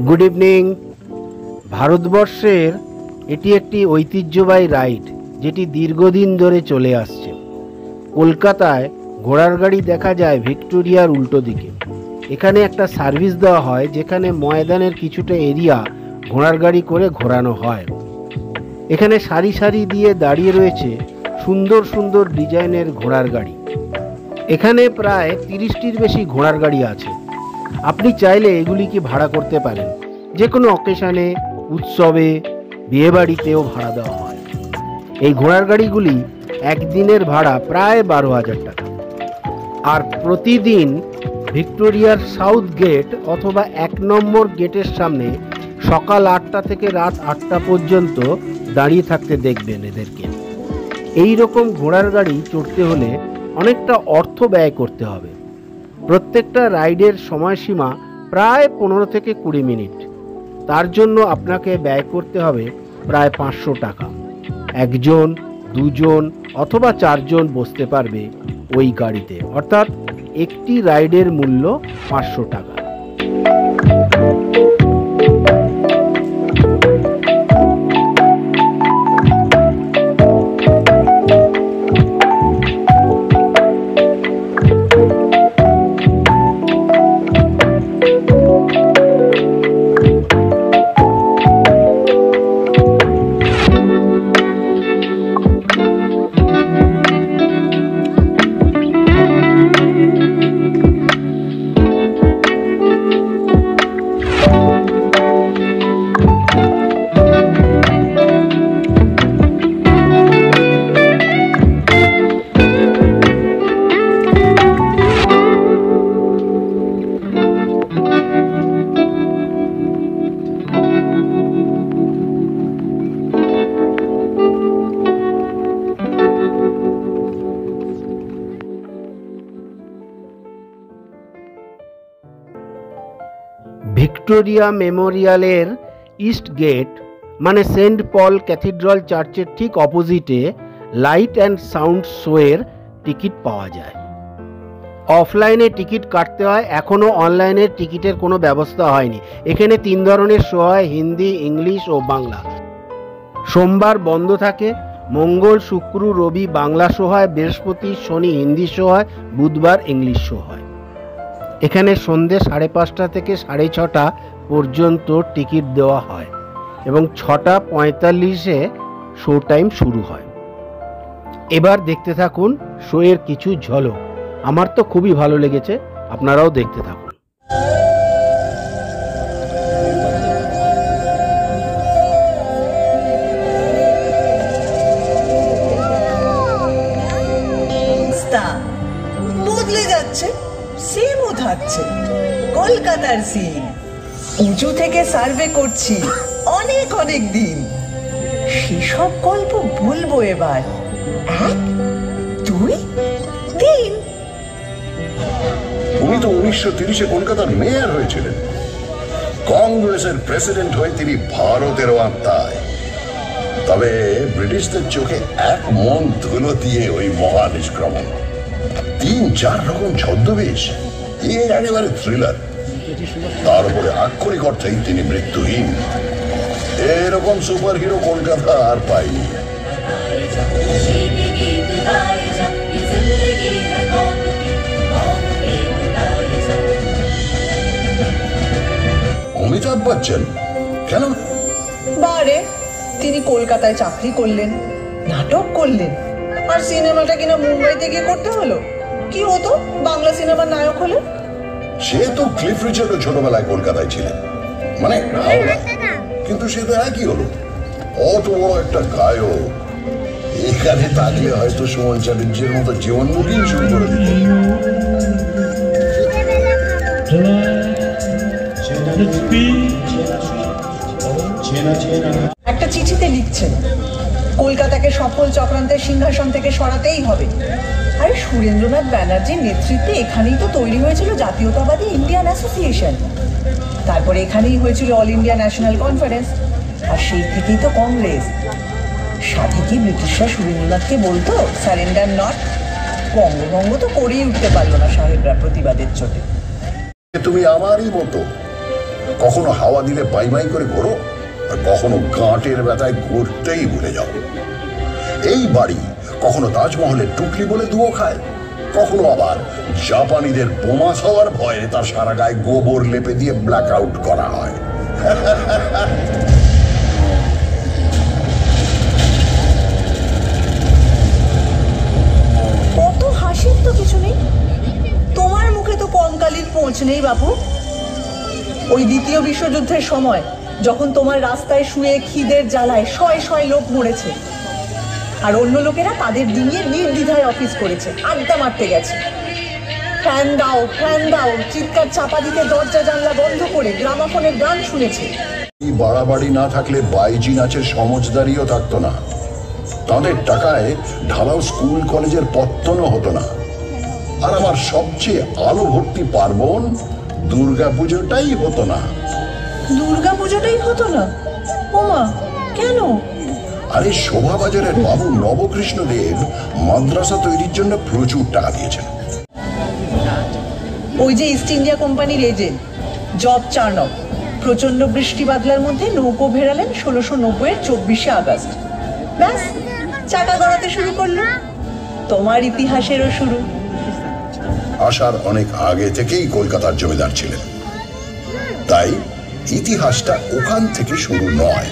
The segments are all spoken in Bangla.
Good evening. ভারতবর্ষের এটি একটি ঐতিহ্যবাহী রাইড, যেটি দীর্ঘদিন ধরে চলে আসছে। কলকাতায় ঘোড়ার গাড়ি দেখা যায় ভিক্টোরিয়ার উল্টো দিকে। এখানে একটা সার্ভিস দেওয়া হয়, যেখানে ময়দানের কিছুটা এরিয়া ঘোড়ার গাড়ি করে ঘোরানো হয়। এখানে সারি সারি দিয়ে দাঁড়িয়ে রয়েছে সুন্দর সুন্দর ডিজাইনের ঘোড়ার গাড়ি। এখানে প্রায় 30টির বেশি ঘোড়ার গাড়ি আছে। আপনি চাইলে এগুলিকে ভাড়া করতে পারেন। যে কোনো অকেশনে, উৎসবে, বিয়েবাড়িতেও ভাড়া দেওয়া হয়। এই ঘোড়ার গাড়িগুলি একদিনের ভাড়া প্রায় 12,000 টাকা। আর প্রতিদিন ভিক্টোরিয়ার সাউথ গেট অথবা 1 নম্বর গেটের সামনে সকাল 8টা থেকে রাত 8টা পর্যন্ত দাঁড়িয়ে থাকতে দেখবেন এদেরকে। এই রকম ঘোড়ার গাড়ি চড়তে হলে অনেকটা অর্থ ব্যয় করতে হবে। প্রত্যেকটা রাইডের সময়সীমা প্রায় 15 থেকে 20 মিনিট। তার জন্য আপনাকে ব্যয় করতে হবে প্রায় 500 টাকা। 1 জন, 2 জন অথবা 4 জন বসতে পারবে ওই গাড়িতে, অর্থাৎ একটি রাইডের মূল্য 500 টাকা। ভিক্টোরিয়া মেমোরিয়ালের ইস্ট গেট মানে সেন্ট পল ক্যাথিড্রাল চার্চের ঠিক অপোজিটে লাইট অ্যান্ড সাউন্ড শোয়ের টিকিট পাওয়া যায়। অফলাইনে টিকিট কাটতে হয়, এখনও অনলাইনে টিকিটের কোনো ব্যবস্থা হয়নি। এখানে 3 ধরনের শো হয়, হিন্দি, ইংলিশ ও বাংলা। সোমবার বন্ধ থাকে, মঙ্গল, শুক্র, রবি বাংলা শো হয়, বৃহস্পতি, শনি হিন্দি শো হয়, বুধবার ইংলিশ শো হয়। এখানে সন্ধ্যে 5:30 থেকে 6:30 পর্যন্ত টিকিট দেওয়া হয় এবং 6:45-এ শো টাইম শুরু হয়। এবার দেখতে থাকুন শোয়ের কিছু ঝলক। আমার তো খুবই ভালো লেগেছে, আপনারাও দেখতে থাকুন। বদলে যাচ্ছে, সেমও থাকছে। কলকাতার সিন উঁচু থেকে সার্ভে করছি অনেক অনেক দিন। সেসব গল্প বলবো এবার। 1, 2, 3। উনি তো 1930-এ কলকাতার মেয়র হয়েছিলেন। কংগ্রেসের প্রেসিডেন্ট হয়ে তিনি ভারতেরও আত্মায়। তবে ব্রিটিশদের চোখে এক মন ধুলো দিয়ে ওই মহা নিষ্ক্রমণ। 3-4 রকম ছদ্মবেশ, একেবারে থ্রিলার। তার উপরে আক্ষরিক অর্থেই তিনি মৃত্যুহীন। এরকম সুপার হিরো কলকাতা আর পাইনি। অমিতাভ বচ্চন কেন? বারে তিনি কলকাতায় চাকরি করলেন, নাটক করলেন, আর সিনেমাটা কিনা মুম্বাইতে গিয়ে করতে হলো। কি হতো বাংলা সিনেমার নায়ক হলে? সে তো ক্লিফ রিচার্ডও ছোটবেলায় কলকাতায় ছিলেন, মানে হাওড়ায়। কিন্তু সে তো একই হলো, অত বড় একটা গায়ক। এখানে থাকলে হয়তো সুমন চ্যাটার্জির মতো জীবনমুখী শুরু করে দিত। একটা চিঠিতে লিখছেন কলকাতাকে সফল চক্রান্তের সিংহাসন থেকে সরাতেই হবে। আরে সুরেন্দ্রনাথ ব্যানার্জির নেতৃত্বে এখানেই তো তৈরি হয়েছিল জাতীয়তাবাদী ইন্ডিয়ান অ্যাসোসিয়েশন। তারপরে এখানেই হয়েছিল অল ইন্ডিয়া ন্যাশনাল কনফারেন্স, আর সেই থেকেই তো কংগ্রেস। সাথে কি ব্রিটিশরা সুরেন্দ্রনাথকে বলতো সারেন্ডার নট? বঙ্গভঙ্গ তো করেই উঠতে পারলো না সাহেবরা প্রতিবাদের চোটে। তুমি আমারই মতো কখনো হাওয়া দিলে বাই বাই করে ঘোরো, আর কখনো গাঁটের ব্যথায় ঘুরতেই ভুলে যাও। এই বাড়ি কখনো তাজমহলের টুকলি বলে দুয়ো খায়, কখনো আবার জাপানিদের বোমা খাওয়ার ভয়ে তার সারা গায়ে গোবর লেপে দিয়ে ব্ল্যাক আউট করা হয়। কত হাসির তো কিছু নেই, তোমার মুখে তো কঙ্কালির পৌঁছ নেই বাপু। ওই দ্বিতীয় বিশ্বযুদ্ধের সময় যখন তোমার রাস্তায় শুয়ে খিদের জ্বালায় শয়ে শয়ে লোক মরেছে, আর অন্য লোকেরা তাদের দিনে নির্দ্বিধায় অফিস করেছে, আড্ডা মারতে গেছে, ফ্যান দাও ফ্যান দাও চিৎকার চাপা দিতে দরজা জানলা বন্ধ করে গ্রামাফোনের গান শুনেছে। এই বাড়াবাড়ি না থাকলে বাইজি নাচের সমজদারিও থাকতো না, তাদের টাকায় ঢালাও স্কুল কলেজের পত্তনও হতো না। আর আমার সবচেয়ে আলো ভর্তি পার্বণ দুর্গা পুজোটাই হতো না। দুর্গা পুজোটাই হতো না? ওমা, কেন? আরে শোভাবাজারের বাবু নবকৃষ্ণ দেব মাদ্রাসা তৈরির জন্য প্রচুর টাকা দিয়েছেন। ওই যে ইস্ট ইন্ডিয়া কোম্পানির এজেন্ট জব চার্নক প্রচন্ড বৃষ্টি বাদলার মধ্যে নৌকো ভেড়ালেন 1690-এর 24শে আগস্ট। ব্যাস, চাকা গড়াতে শুরু করলো। তোমার ইতিহাসেরও শুরু। আসার অনেক আগে থেকেই কলকাতার জমিদার ছিলেন, তাই ইতিহাসটা ওখান থেকে শুরু নয়।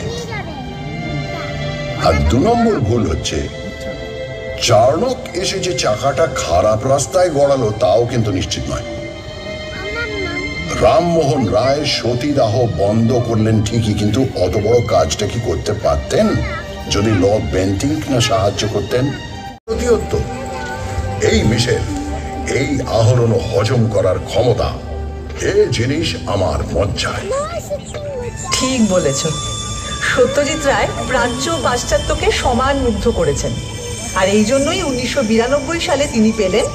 আর 2 নম্বর ভুল হচ্ছে, চার্নক এসে যে চাকাটা খারাপ রাস্তায় গড়ালো তাও কিন্তু নিশ্চিত নয়। রামমোহন রায় সতীদাহ বন্ধ করলেন ঠিকই, কিন্তু অত বড় কাজটা কি করতে পারতেন যদি লর্ড বেন্টিঙ্ক না সাহায্য করতেন? দ্বিতীয়ত, এই মিশেল, এই আহরণ হজম করার ক্ষমতা, এ জিনিস আমার মজ্জায়। ঠিক বলেছ। সত্যজিৎ রায় প্রাচ্য পাশ্চাত্যকে সমান মুগ্ধ করেছেন, আর এই জন্যই 1992 সালে তিনি পেলেন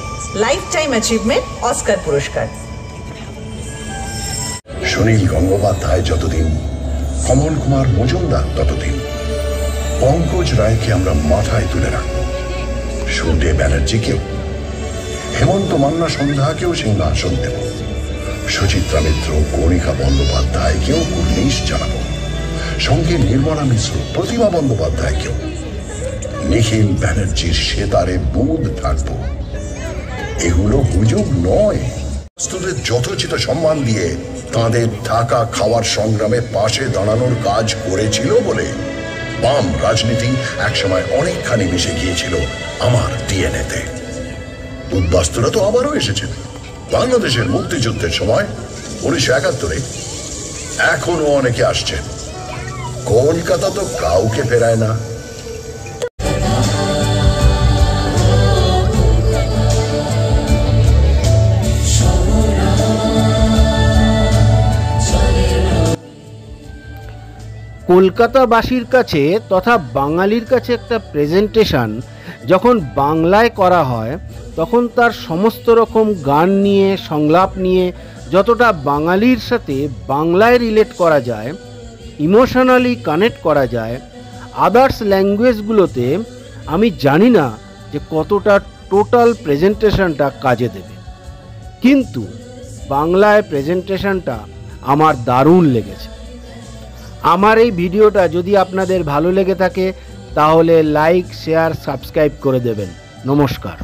লাইফ টাইম অ্যাচিভমেন্ট অস্কার পুরস্কার। সুনীল গঙ্গোপাধ্যায় যতদিন, কমল কুমার মজুমদার ততদিন, পঙ্কজ রায়কে আমরা মাথায় তুলে রাখব, সুদে ব্যানার্জিকেও, হেমন্ত মান্না সন্ধ্যাকেও সিংহাসন দেব, সুচিত্রা মিত্র, কণিকা বন্দ্যোপাধ্যায়কেও কুর্নিশ জানাবো, সঙ্গে নির্মলা মিশ্র, প্রতিমা বন্দ্যোপাধ্যায়কেও। নিখিল ব্যানার্জির সেতারে বুঁদ থাকবো। এগুলো হুজুগ নয়, বাস্তবের যথোচিত সম্মান দিয়ে তাঁদের থাকা খাওয়ার সংগ্রামে পাশে দাঁড়ানোর কাজ করেছিল বলে বাম রাজনীতি একসময় অনেকখানি মিশে গিয়েছিল আমার ডিএনএতে। উদ্বাস্তুরা তো আবারও এসেছেন বাংলাদেশের মুক্তিযুদ্ধের সময় 1971-এ, এখনো অনেকে আসছেন। কলকাতা তো কাউকে ফেরায় না। কলকাতাবাসীর কাছে তথা বাঙালির কাছে একটা প্রেজেন্টেশন যখন বাংলায় করা হয়, তখন তার সমস্ত রকম গান নিয়ে, সংলাপ নিয়ে যতটা বাঙালির সাথে বাংলায় রিলেট করা যায়, ইমোশনালি কানেক্ট করা যায়, আদার্স ল্যাঙ্গুয়েজগুলোতে আমি জানি না যে কতটা টোটাল প্রেজেন্টেশনটা কাজে দেবে, কিন্তু বাংলায় প্রেজেন্টেশনটা আমার দারুণ লেগেছে। আমার এই ভিডিওটা যদি আপনাদের ভালো লেগে থাকে তাহলে লাইক, শেয়ার, সাবস্ক্রাইব করে দেবেন। নমস্কার।